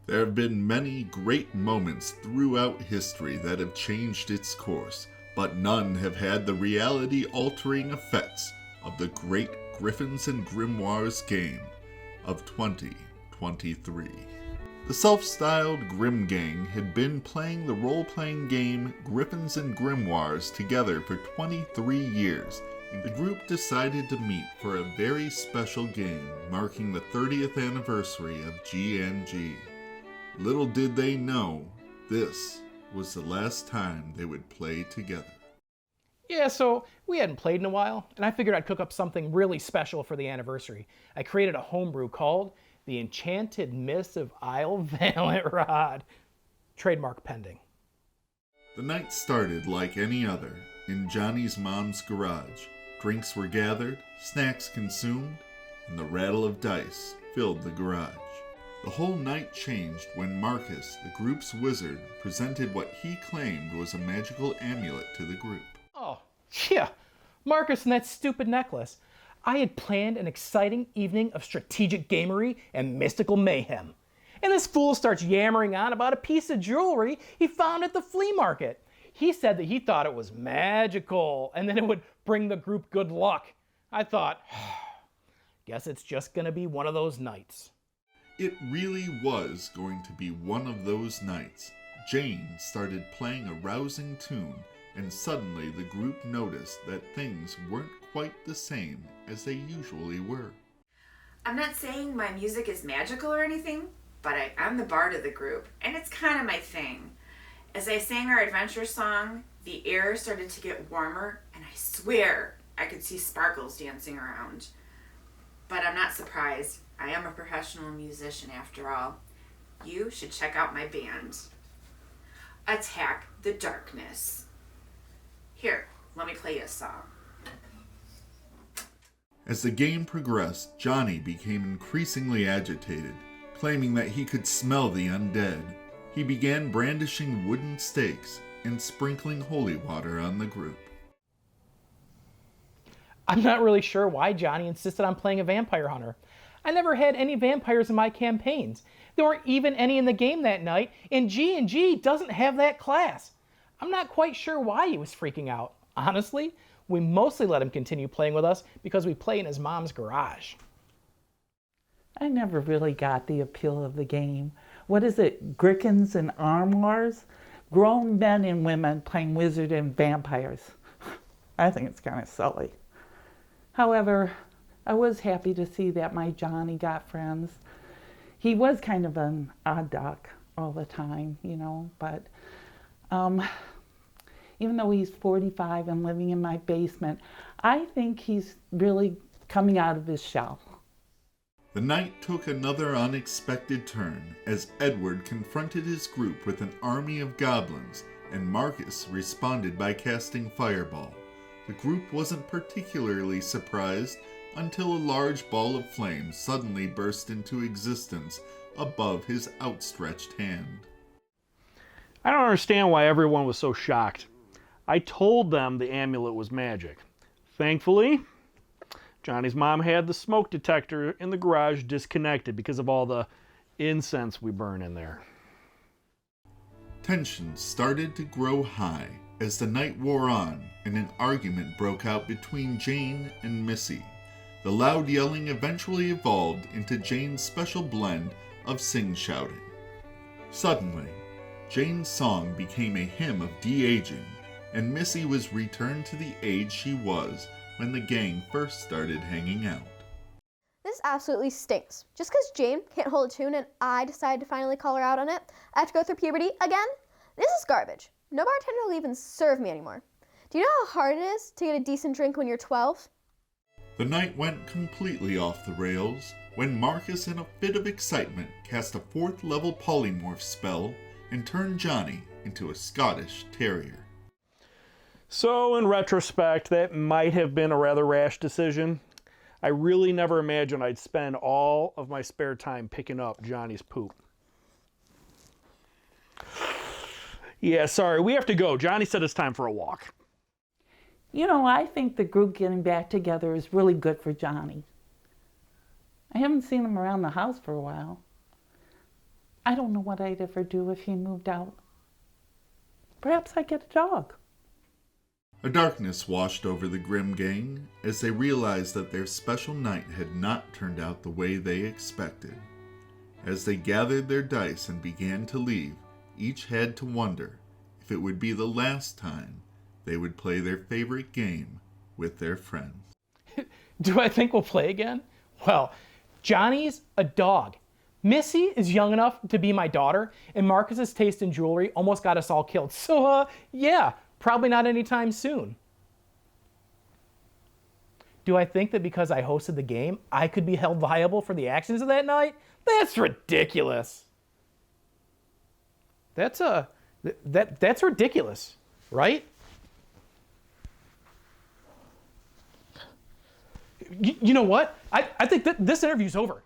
There have been many great moments throughout history that have changed its course, but none have had the reality-altering effects of the great Gryphons and Grimoires game of 2023. The self-styled Grim Gang had been playing the role-playing game Gryphons and Grimoires together for 23 years, and the group decided to meet for a very special game marking the 30th anniversary of G&G. Little did they know, this was the last time they would play together. Yeah, so we hadn't played in a while, and I figured I'd cook up something really special for the anniversary. I created a homebrew called The Enchanted Mist of Isle Valent Rod. Trademark pending. The night started like any other, in Johnny's mom's garage. Drinks were gathered, snacks consumed, and the rattle of dice filled the garage. The whole night changed when Marcus, the group's wizard, presented what he claimed was a magical amulet to the group. Oh, yeah, Marcus and that stupid necklace. I had planned an exciting evening of strategic gamery and mystical mayhem. And this fool starts yammering on about a piece of jewelry he found at the flea market. He said that he thought it was magical and that it would bring the group good luck. I thought, guess it's just gonna be one of those nights. It really was going to be one of those nights. Jane started playing a rousing tune, and suddenly the group noticed that things weren't quite the same as they usually were. I'm not saying my music is magical or anything, but I'm the bard of the group, and it's kind of my thing. As I sang our adventure song, the air started to get warmer, and I swear I could see sparkles dancing around. But I'm not surprised. I am a professional musician after all. You should check out my band. Attack the Darkness. Here, let me play you a song. As the game progressed, Johnny became increasingly agitated, claiming that he could smell the undead. He began brandishing wooden stakes and sprinkling holy water on the group. I'm not really sure why Johnny insisted on playing a vampire hunter. I never had any vampires in my campaigns. There weren't even any in the game that night, and G&G doesn't have that class. I'm not quite sure why he was freaking out. Honestly, we mostly let him continue playing with us because we play in his mom's garage. I never really got the appeal of the game. What is it, Gryphons and Grimoires? Grown men and women playing wizard and vampires. I think it's kind of silly. However, I was happy to see that my Johnny got friends. He was kind of an odd duck all the time, you know, but even though he's 45 and living in my basement, I think he's really coming out of his shell. The night took another unexpected turn as Edward confronted his group with an army of goblins, and Marcus responded by casting Fireball. The group wasn't particularly surprised until a large ball of flame suddenly burst into existence above his outstretched hand. I don't understand why everyone was so shocked. I told them the amulet was magic. Thankfully, Johnny's mom had the smoke detector in the garage disconnected because of all the incense we burn in there. Tension started to grow high as the night wore on and an argument broke out between Jane and Missy. The loud yelling eventually evolved into Jane's special blend of sing-shouting. Suddenly, Jane's song became a hymn of de-aging, and Missy was returned to the age she was when the gang first started hanging out. This absolutely stinks. Just because Jane can't hold a tune and I decided to finally call her out on it, I have to go through puberty again? This is garbage. No bartender will even serve me anymore. Do you know how hard it is to get a decent drink when you're 12? The night went completely off the rails when Marcus, in a fit of excitement, cast a 4th level polymorph spell and turned Johnny into a Scottish terrier. So, in retrospect, that might have been a rather rash decision. I really never imagined I'd spend all of my spare time picking up Johnny's poop. Yeah, sorry, we have to go. Johnny said it's time for a walk. You know, I think the group getting back together is really good for Johnny. I haven't seen him around the house for a while. I don't know what I'd ever do if he moved out. Perhaps I'd get a dog. A darkness washed over the Grimm gang as they realized that their special night had not turned out the way they expected. As they gathered their dice and began to leave, each had to wonder if it would be the last time they would play their favorite game with their friends. Do I think we'll play again? Well, Johnny's a dog. Missy is young enough to be my daughter, and Marcus's taste in jewelry almost got us all killed. So, yeah, probably not anytime soon. Do I think that because I hosted the game, I could be held liable for the actions of that night? That's ridiculous. That's ridiculous, right? You know what? I think that this interview's over.